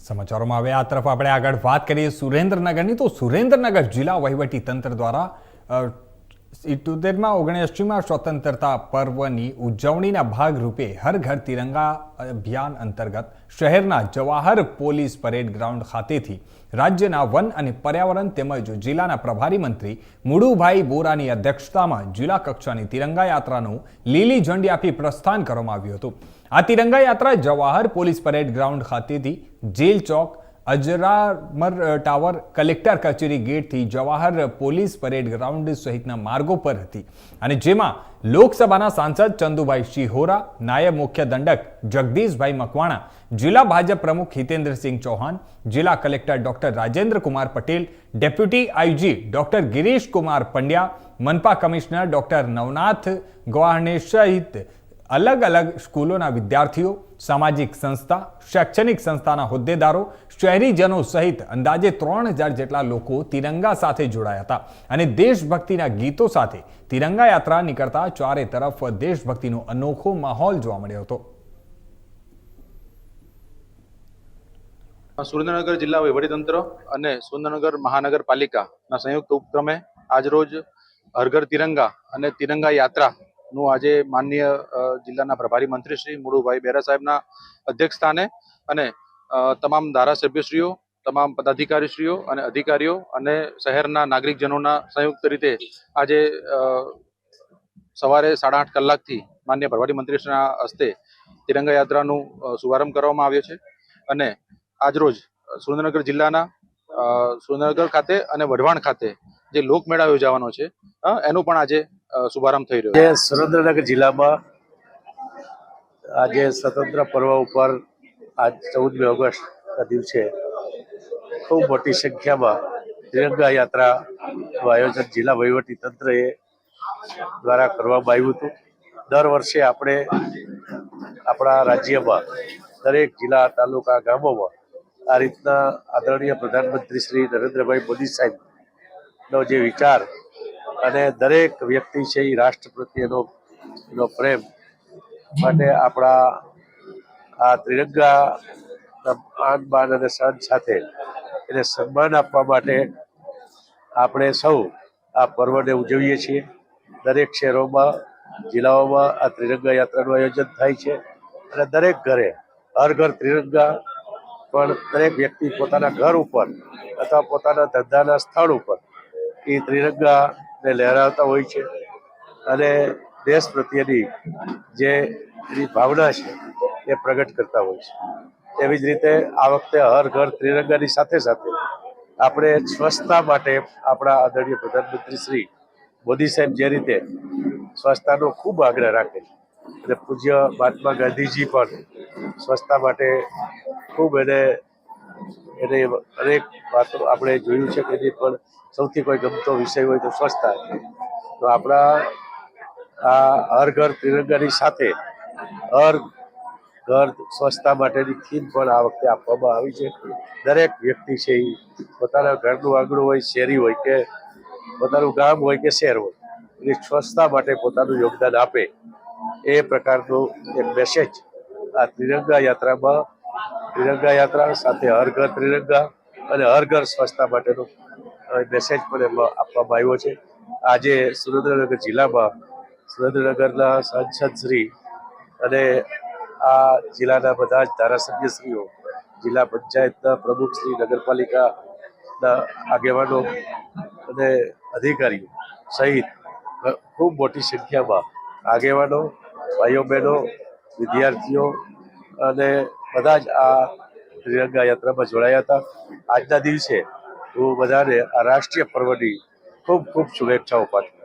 સમાચારોમાં હવે આ તરફ આપણે આગળ વાત કરીએ સુરેન્દ્રનગરની તો સુરેન્દ્રનગર જિલ્લા વહીવટી તંત્ર દ્વારા 78માં સ્વતંત્રતા પર્વની ઉજવણીના ભાગરૂપે હર ઘર તિરંગા અભિયાન અંતર્ગત શહેરના જવાહર પોલીસ પરેડ ગ્રાઉન્ડ ખાતેથી રાજ્યના વન અને પર્યાવરણ તેમજ જિલ્લાના પ્રભારી મંત્રી મુડુભાઈ બોરાની અધ્યક્ષતામાં જિલ્લા કક્ષાની તિરંગા યાત્રાનું લીલી ઝંડી આપી પ્રસ્થાન કરવામાં આવ્યું હતું। આ તિરંગા યાત્રા જવાહર પોલીસ પરેડ ગ્રાઉન્ડ ખાતેથી જેલ ચોક, અજરામર ટાવર, કલેક્ટર કચેરી ગેટથી જવાહર પોલીસ પરેડ ગ્રાઉન્ડ સહિતના માર્ગો પર હતી અને જેમાં લોકસભાના સાંસદ ચંદુભાઈ શિહોરા, નાયબ મુખ્ય દંડક જગદીશભાઈ મકવાણા, જિલ્લા ભાજપ પ્રમુખ હિતેન્દ્રસિંહ ચૌહાણ, જિલ્લા collector doctor Rajendra Kumar Patel, deputy IG doctor Girish Kumar Pandya, મનપા કમિશનર ડોક્ટર નવનાથ ગવાહને સહિત અલગ અલગ સ્કૂલોના વિદ્યાર્થીઓ, સામાજિક સંસ્થા, શૈક્ષણિક સંસ્થાના હોદ્દેદારો, શહેરીજનો સહિત અંદાજે 3000 જેટલા લોકો તિરંગા સાથે જોડાયા હતા અને દેશભક્તિના ગીતો સાથે તિરંગા યાત્રા નીકળતા ચારે તરફ દેશભક્તિનો અનોખો માહોલ જોવા મળ્યો હતો। સુરેન્દ્રનગર જિલ્લા વહીવટીતંત્ર અને સુરેન્દ્રનગર મહાનગરપાલિકાના સંયુક્ત ઉપક્રમે આજરોજ હર ઘર તિરંગા અને તિરંગા યાત્રાનું આજે માનનીય જિલ્લાના પ્રભારી મંત્રી શ્રી મુડુભાઈ બેરા સાહેબના અધ્યક્ષસ્થાને અને તમામ ધારાસભ્યશ્રીઓ, તમામ પદાધિકારીશ્રીઓ અને અધિકારીઓ અને શહેરના નાગરિકજનોના સંયુક્ત રીતે આજે સવારે 8:30 કલાકથી માનનીય પ્રભારી મંત્રીશ્રીના હસ્તે તિરંગા યાત્રાનું શુભારંભ કરવામાં આવ્યો છે અને આજરોજ સુરેન્દ્રનગર જિલ્લાના સુરેન્દ્રનગર ખાતે અને વઢવાણ ખાતે જે લોકમેળા યોજાવાનો છે એનું પણ આજે શુભારંભ થઈ રહ્યો છે। સુરેન્દ્રનગર જિલ્લામાં આજે સ્વતંત્ર પર્વ ઉપર આજ 14મી ઓગસ્ટના દિવસે ખૂબ મોટી સંખ્યામાં તિરંગા યાત્રાનું આયોજન જિલ્લા વહીવટી તંત્રએ દ્વારા કરવામાં આવ્યું હતું। દર વર્ષે આપણે આપણા રાજ્યમાં દરેક જિલ્લા, તાલુકા, ગામોમાં આ રીતના આદરણીય પ્રધાનમંત્રી શ્રી નરેન્દ્રભાઈ મોદી સાહેબનો જે વિચાર અને દરેક વ્યક્તિ છે એ રાષ્ટ્ર પ્રત્યેનો પ્રેમ માટે આપણા આ તિરંગા આન બાન અને શાન સાથે એને સન્માન આપવા માટે આપણે સૌ આ પર્વને ઉજવીએ છીએ। દરેક શહેરોમાં, જિલ્લાઓમાં આ તિરંગા યાત્રાનું આયોજન થાય છે અને દરેક ઘરે હર ઘર તિરંગા પણ દરેક વ્યક્તિ પોતાના ઘર ઉપર અથવા પોતાના ધંધાના સ્થળ ઉપર એ તિરંગાને લહેરાવતા હોય છે અને દેશ પ્રત્યેની જે એની ભાવના છે એ પ્રગટ કરતા હોય છે। એવી જ રીતે આ વખતે હર ઘર તિરંગાની સાથે સાથે આપણે સ્વચ્છતા માટે આપણા આદરણીય પ્રધાનમંત્રી શ્રી મોદી સાહેબ જે રીતે સ્વચ્છતાનો ખૂબ આગ્રહ રાખે અને પૂજ્ય મહાત્મા ગાંધીજી પણ સ્વચ્છતા માટે ખૂબ એને અનેક વાતો આપણે જોયું છે કે એની પણ સૌથી કોઈ ગમતો વિષય હોય તો સ્વચ્છતા છે। તો આપણા આ હર ઘર તિરંગાની સાથે હર ઘર સ્વચ્છતા માટેની થીમ પણ આ વખતે આપવામાં આવી છે। દરેક વ્યક્તિ છે એ પોતાના ઘરનું આંગણું હોય, શેરી હોય કે પોતાનું ગામ હોય કે શહેર હોય એની સ્વચ્છતા માટે પોતાનું યોગદાન આપે એ પ્રકારનો એક મેસેજ આ તિરંગા યાત્રામાં, તિરંગા યાત્રા સાથે હર ઘર તિરંગા અને હર ઘર સ્વચ્છતા માટેનો મેસેજ પણ એમાં આપવામાં આવ્યો છે। આજે સુરેન્દ્રનગર જિલ્લામાં સુરેન્દ્રનગરના સાંસદ શ્રી અને આ જિલ્લાના બધા જ ધારાસભ્યશ્રીઓ, જિલ્લા પંચાયતના પ્રમુખ શ્રી, નગરપાલિકાના આગેવાનો અને અધિકારીઓ સહિત ખૂબ મોટી સંખ્યામાં આગેવાનો, ભાઈઓ બહેનો, વિદ્યાર્થીઓ અને બધા જ આ તિરંગા યાત્રામાં જોડાયા હતા। આજના દિવસે હું બધાને આ રાષ્ટ્રીય પર્વની ખૂબ ખૂબ શુભેચ્છાઓ પાઠવું છું।